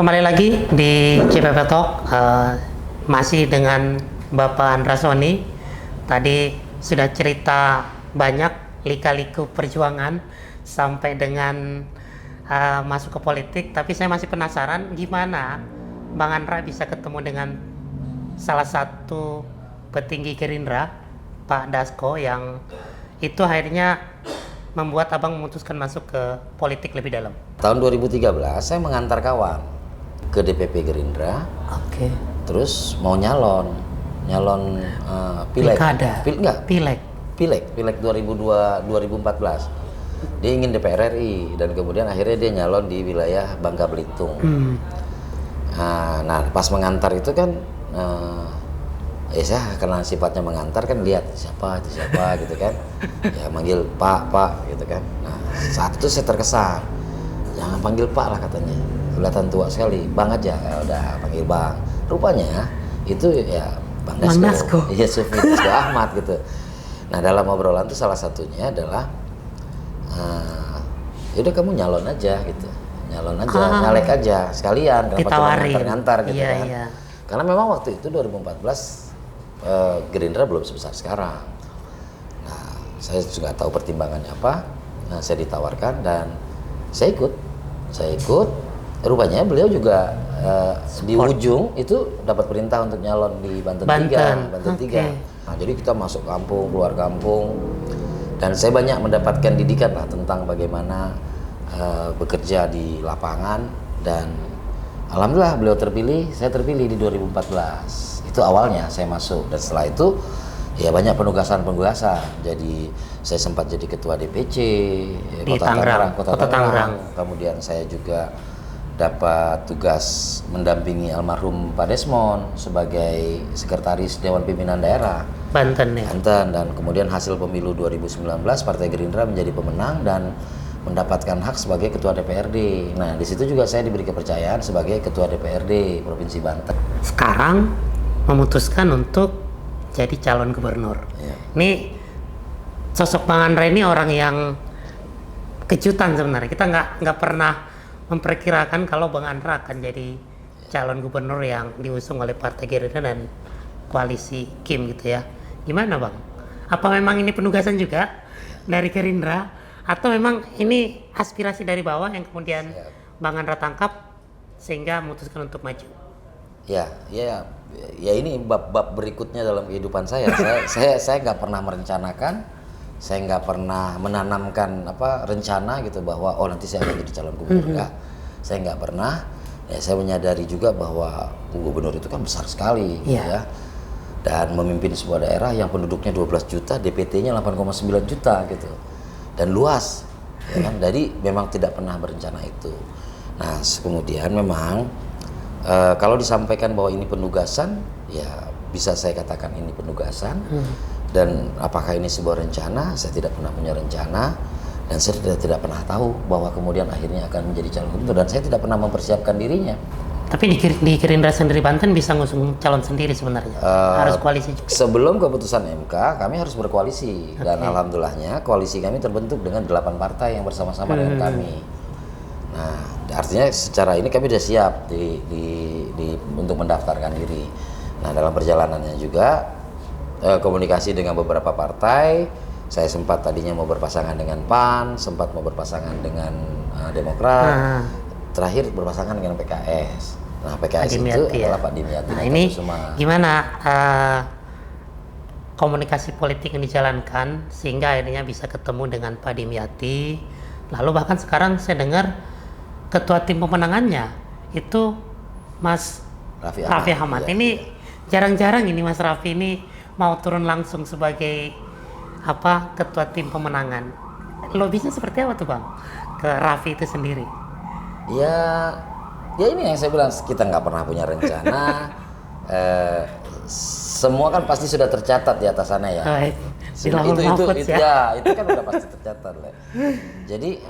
Kembali lagi di CPP Talk, masih dengan Bapak Andra Soni. Tadi sudah cerita banyak lika-liku perjuangan sampai dengan masuk ke politik. Tapi saya masih penasaran gimana Bang Andra bisa ketemu dengan salah satu petinggi Gerindra, Pak Dasko, yang itu akhirnya membuat abang memutuskan masuk ke politik lebih dalam. Tahun 2013 saya mengantar kawan ke DPP Gerindra. Oke. Terus mau nyalon pileg. Pilkada. Pileg 2014. Dia ingin DPR RI dan kemudian akhirnya dia nyalon di wilayah Bangka Belitung. Nah, pas mengantar itu kan saya karena sifatnya mengantar kan lihat siapa gitu kan. Ya manggil Pak gitu kan. Nah, saat itu saya terkesan. Jangan panggil Pak lah katanya. Kelihatan tua sekali. Bang aja. Ya udah panggil Bang. Rupanya itu ya Bang Dasko. Iya, Sufmi Dasko Ahmad gitu. Nah, dalam obrolan itu salah satunya adalah yaudah kamu nyalon aja gitu. Nyalek aja sekalian kenapa cuma ngantar gitu kan. Iya. Karena memang waktu itu 2014 Gerindra belum sebesar sekarang. Nah, saya juga tahu pertimbangannya apa. Nah, saya ditawarkan dan saya ikut. Rupanya beliau juga di ujung itu dapat perintah untuk nyalon di Banten 3. Okay. Nah, jadi kita masuk kampung, keluar kampung, dan saya banyak mendapatkan didikan lah tentang bagaimana bekerja di lapangan, dan alhamdulillah beliau terpilih, saya terpilih di 2014. Itu awalnya saya masuk, dan setelah itu ya banyak penugasan. Jadi saya sempat jadi ketua DPC Kota Tangerang. Kemudian saya juga dapat tugas mendampingi almarhum Pak Desmond sebagai sekretaris Dewan Pimpinan Daerah Banten. Dan kemudian hasil pemilu 2019 Partai Gerindra menjadi pemenang dan mendapatkan hak sebagai ketua DPRD. Nah, di situ juga saya diberi kepercayaan sebagai ketua DPRD Provinsi Banten. Sekarang memutuskan untuk jadi calon gubernur. Ya. Ini sosok Bang Andra ini orang yang kejutan sebenarnya. Kita nggak pernah memperkirakan kalau Bang Andra akan jadi calon gubernur yang diusung oleh Partai Gerindra dan koalisi Kim gitu ya. Gimana Bang? Apa memang ini penugasan juga dari Gerindra atau memang ini aspirasi dari bawah yang kemudian Bang Andra tangkap sehingga memutuskan untuk maju? Ya ini bab berikutnya dalam kehidupan saya. Saya nggak pernah merencanakan, saya nggak pernah menanamkan rencana gitu bahwa nanti saya akan jadi calon gubernur. Saya nggak pernah. Ya, saya menyadari juga bahwa gubernur itu kan besar sekali, ya. Dan memimpin sebuah daerah yang penduduknya 12 juta, DPT-nya 8,9 juta gitu, dan luas, ya kan. Jadi memang tidak pernah berencana itu. Nah, kemudian memang kalau disampaikan bahwa ini penugasan, ya bisa saya katakan ini penugasan. Dan apakah ini sebuah rencana? Saya tidak pernah punya rencana, dan saya tidak pernah tahu bahwa kemudian akhirnya akan menjadi calon gubernur, dan saya tidak pernah mempersiapkan dirinya. Tapi di Gerindra sendiri Banten bisa ngusung calon sendiri sebenarnya? Harus koalisi juga? Sebelum keputusan MK, kami harus berkoalisi. Dan alhamdulillahnya koalisi kami terbentuk dengan 8 partai yang bersama-sama dengan kami. Nah, artinya secara ini kami sudah siap untuk mendaftarkan diri. Nah, dalam perjalanannya juga komunikasi dengan beberapa partai. Saya sempat tadinya mau berpasangan dengan PAN, sempat mau berpasangan dengan Demokrat, terakhir berpasangan dengan PKS. Nah, PKS itu adalah Pak Dimyati. Nah, ini gimana komunikasi politik yang dijalankan sehingga akhirnya bisa ketemu dengan Pak Dimyati. Lalu bahkan sekarang saya dengar ketua tim pemenangannya itu Mas Raffi Ahmad. Ini jarang-jarang ini Mas Raffi ini mau turun langsung sebagai ketua tim pemenangan. Lobisnya seperti apa tuh Bang ke Raffi itu sendiri? Ya ini yang saya bilang, kita nggak pernah punya rencana. Semua kan pasti sudah tercatat di atas sana ya. Itu kan udah pasti tercatat lah. Jadi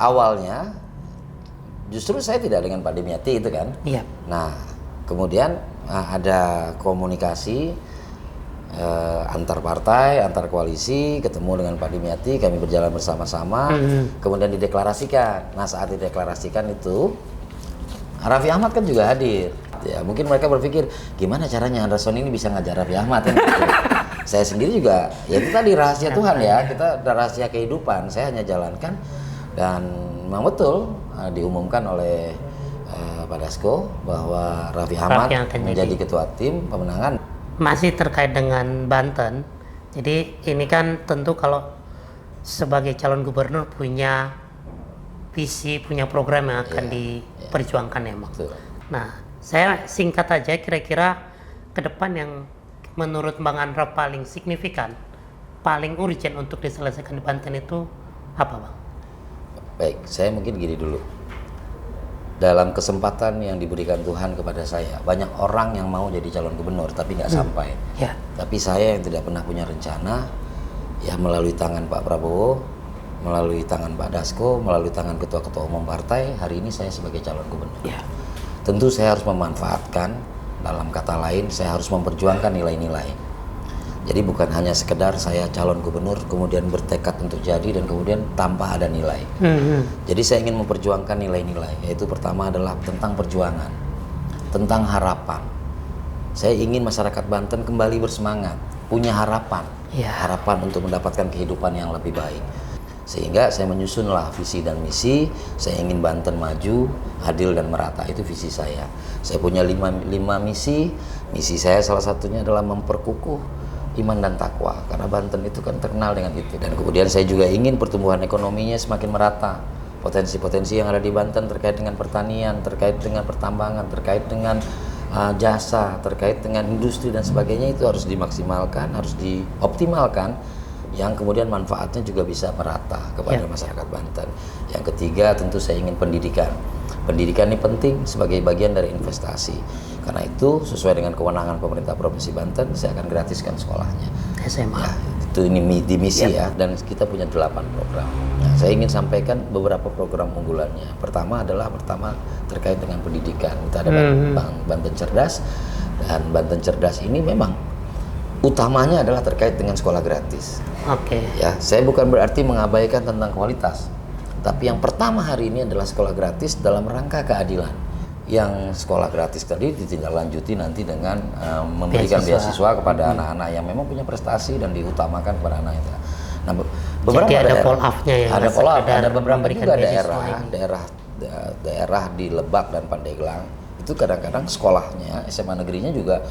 awalnya justru saya tidak dengan Pak Dimyati itu kan. Iya. Nah, kemudian ada komunikasi antar partai, antar koalisi, ketemu dengan Pak Dimyati, kami berjalan bersama-sama, kemudian dideklarasikan. Nah, saat dideklarasikan itu Raffi Ahmad kan juga hadir. Ya, mungkin mereka berpikir gimana caranya Anderson ini bisa ngajar Raffi Ahmad kan gitu. Saya sendiri juga, ya itu tadi rahasia Tuhan ya, kita ada rahasia kehidupan. Saya hanya jalankan dan memang betul diumumkan oleh Pak Dasko bahwa Raffi Ahmad menjadi ketua tim pemenangan. Masih terkait dengan Banten, jadi ini kan tentu kalau sebagai calon gubernur punya visi, punya program yang akan diperjuangkan ya Bang. Nah, saya singkat aja kira-kira ke depan yang menurut Bang Andra paling signifikan, paling urgent untuk diselesaikan di Banten itu apa Bang? Baik, saya mungkin gini dulu. Dalam kesempatan yang diberikan Tuhan kepada saya, banyak orang yang mau jadi calon gubernur tapi nggak sampai. Ya. Tapi saya yang tidak pernah punya rencana, ya melalui tangan Pak Prabowo, melalui tangan Pak Dasko, melalui tangan ketua-ketua umum partai, hari ini saya sebagai calon gubernur. Ya. Tentu saya harus memanfaatkan, dalam kata lain saya harus memperjuangkan nilai-nilai. Jadi bukan hanya sekedar saya calon gubernur kemudian bertekad untuk jadi dan kemudian tanpa ada nilai. Jadi saya ingin memperjuangkan nilai-nilai, yaitu pertama adalah tentang perjuangan, tentang harapan. Saya ingin masyarakat Banten kembali bersemangat, punya harapan, harapan untuk mendapatkan kehidupan yang lebih baik. Sehingga saya menyusunlah visi dan misi. Saya ingin Banten maju, adil dan merata, itu visi saya. Saya punya lima misi. Misi saya salah satunya adalah memperkukuh iman dan takwa, karena Banten itu kan terkenal dengan itu. Dan kemudian saya juga ingin pertumbuhan ekonominya semakin merata. Potensi-potensi yang ada di Banten terkait dengan pertanian, terkait dengan pertambangan, terkait dengan jasa, terkait dengan industri dan sebagainya, itu harus dimaksimalkan, harus dioptimalkan, yang kemudian manfaatnya juga bisa merata kepada masyarakat Banten. Yang ketiga tentu saya ingin pendidikan. Pendidikan ini penting sebagai bagian dari investasi. Karena itu sesuai dengan kewenangan pemerintah Provinsi Banten, saya akan gratiskan sekolahnya. SMA. Ya, itu ini di misi ya, dan kita punya 8 program. Nah, saya ingin sampaikan beberapa program unggulannya. Pertama terkait dengan pendidikan. Kita ada Banten Cerdas, dan Banten Cerdas ini memang utamanya adalah terkait dengan sekolah gratis. Oke. Ya, saya bukan berarti mengabaikan tentang kualitas, tapi yang pertama hari ini adalah sekolah gratis dalam rangka keadilan. Yang sekolah gratis tadi ditindaklanjuti nanti dengan memberikan beasiswa kepada anak-anak yang memang punya prestasi dan diutamakan kepada anak itu. Nah, beberapa jadi ada daerah, follow-up-nya ya. ada follow-up, ada beberapa juga daerah di Lebak dan Pandeglang itu kadang-kadang sekolahnya SMA negerinya juga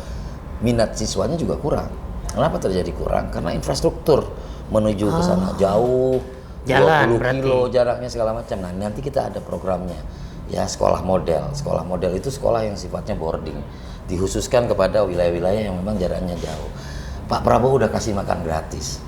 minat siswanya juga kurang. Kenapa terjadi kurang? Karena infrastruktur menuju ke sana jauh, jalan 20 kilo jaraknya segala macam. Nah, nanti kita ada programnya. Ya, sekolah model. Sekolah model itu sekolah yang sifatnya boarding, dikhususkan kepada wilayah-wilayah yang memang jaraknya jauh. Pak Prabowo udah kasih makan gratis.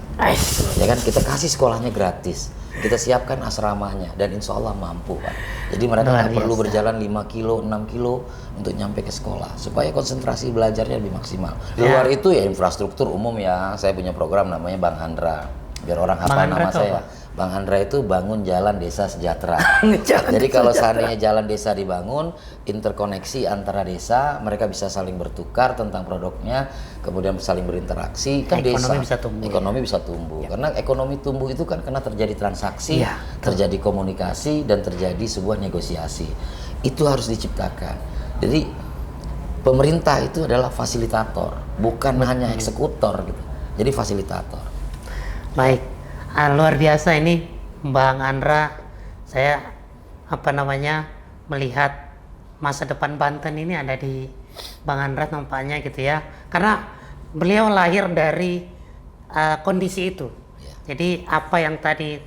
Ya kan, kita kasih sekolahnya gratis. Kita siapkan asramanya dan insya Allah mampu Pak. Jadi mereka nggak perlu berjalan 5 kilo, 6 kilo untuk nyampe ke sekolah supaya konsentrasi belajarnya lebih maksimal. Di luar itu ya infrastruktur umum ya. Saya punya program namanya Bang Handra. Biar orang hafal nama saya. Bang Handra itu bangun jalan desa sejahtera. Jadi kalau seandainya jalan desa dibangun, interkoneksi antara desa, mereka bisa saling bertukar tentang produknya, kemudian saling berinteraksi, kan ekonomi desa bisa tumbuh. Ekonomi bisa tumbuh. Karena ekonomi tumbuh itu kan karena terjadi transaksi, terjadi komunikasi dan terjadi sebuah negosiasi. Itu harus diciptakan. Jadi pemerintah itu adalah fasilitator, bukan hanya eksekutor gitu. Jadi fasilitator. Baik, luar biasa ini Bang Andra. Saya melihat masa depan Banten ini ada di Bang Andra nampaknya gitu ya. Karena beliau lahir dari kondisi itu. Jadi apa yang tadi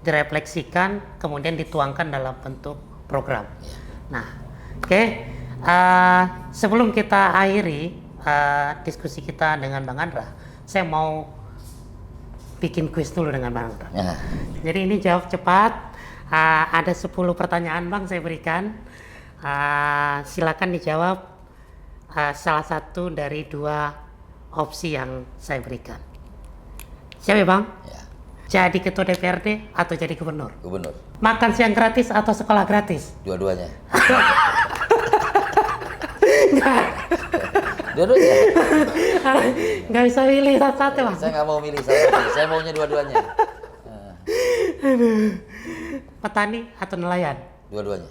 direfleksikan kemudian dituangkan dalam bentuk program. Nah, oke. Sebelum kita akhiri diskusi kita dengan Bang Andra, saya mau bikin kuis dulu dengan Bang Andra. Jadi ini jawab cepat. Ada 10 pertanyaan Bang saya berikan. Silakan dijawab salah satu dari 2 opsi yang saya berikan. Siap ya Bang? Ya. Jadi ketua DPRD atau jadi gubernur? Gubernur. Makan siang gratis atau sekolah gratis? Dua-duanya. Dua-duanya. Nggak bisa pilih satu-satu Bang. Saya nggak mau milih satu. Saya maunya dua-duanya. Petani atau nelayan? Dua-duanya.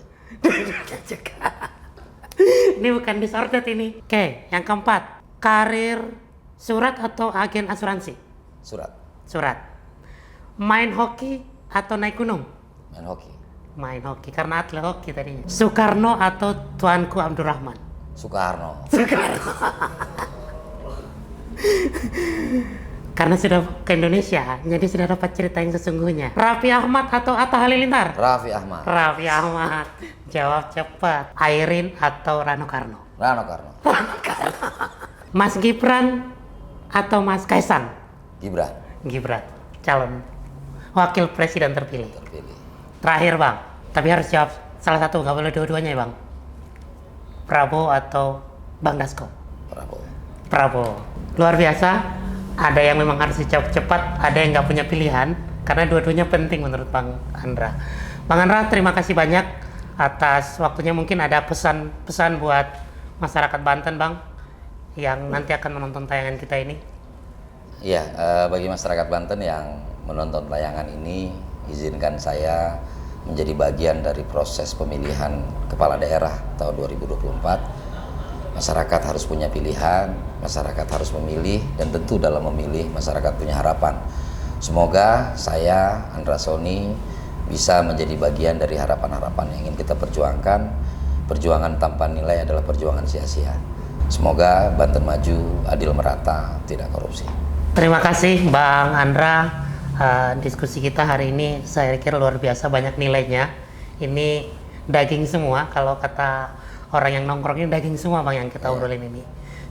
Ini bukan disorted ini. Oke, yang keempat. Karir surat atau agen asuransi? Surat. Surat. Main hoki atau naik gunung? Main hoki. Main hoki, karena atlet hoki tadinya. Soekarno atau Tuanku Abdurrahman? Soekarno. Karena sudah ke Indonesia, jadi sudah dapat cerita yang sesungguhnya. Raffi Ahmad atau Atta Halilintar? Raffi Ahmad. Raffi Ahmad. Jawab cepat. Airin atau Rano Karno? Rano Karno. Mas Gibran atau Mas Kaisang? Gibran. Gibran, calon wakil presiden terpilih. Terpilih. Terakhir bang, tapi harus jawab salah satu, nggak boleh dua-duanya ya bang. Prabowo atau Bang Dasko? Prabowo. Prabowo. Luar biasa. Ada yang memang harus dijawab cepat, ada yang nggak punya pilihan, karena dua-duanya penting menurut Bang Andra. Bang Andra, terima kasih banyak atas waktunya. Mungkin ada pesan-pesan buat masyarakat Banten bang, yang nanti akan menonton tayangan kita ini. Iya, bagi masyarakat Banten yang menonton tayangan ini, izinkan saya menjadi bagian dari proses pemilihan kepala daerah tahun 2024. Masyarakat harus punya pilihan, masyarakat harus memilih, dan tentu dalam memilih masyarakat punya harapan. Semoga saya, Andra Soni, bisa menjadi bagian dari harapan-harapan yang ingin kita perjuangkan. Perjuangan tanpa nilai adalah perjuangan sia-sia. Semoga Banten maju, adil merata, tidak korupsi. Terima kasih Bang Andra. Diskusi kita hari ini saya kira luar biasa, banyak nilainya. Ini daging semua, kalau kata orang yang nongkrong ini daging semua bang yang kita obrolin ini.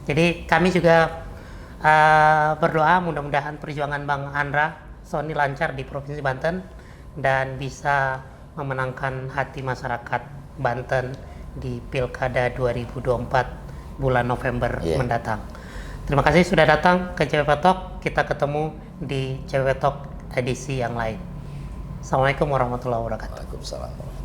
Jadi kami juga berdoa mudah-mudahan perjuangan Bang Andra Soni lancar di Provinsi Banten dan bisa memenangkan hati masyarakat Banten di Pilkada 2024 bulan November mendatang. Terima kasih sudah datang ke CWP Talk. Kita ketemu di CWP Talk edisi yang lain. Assalamualaikum warahmatullahi wabarakatuh. Waalaikumsalam.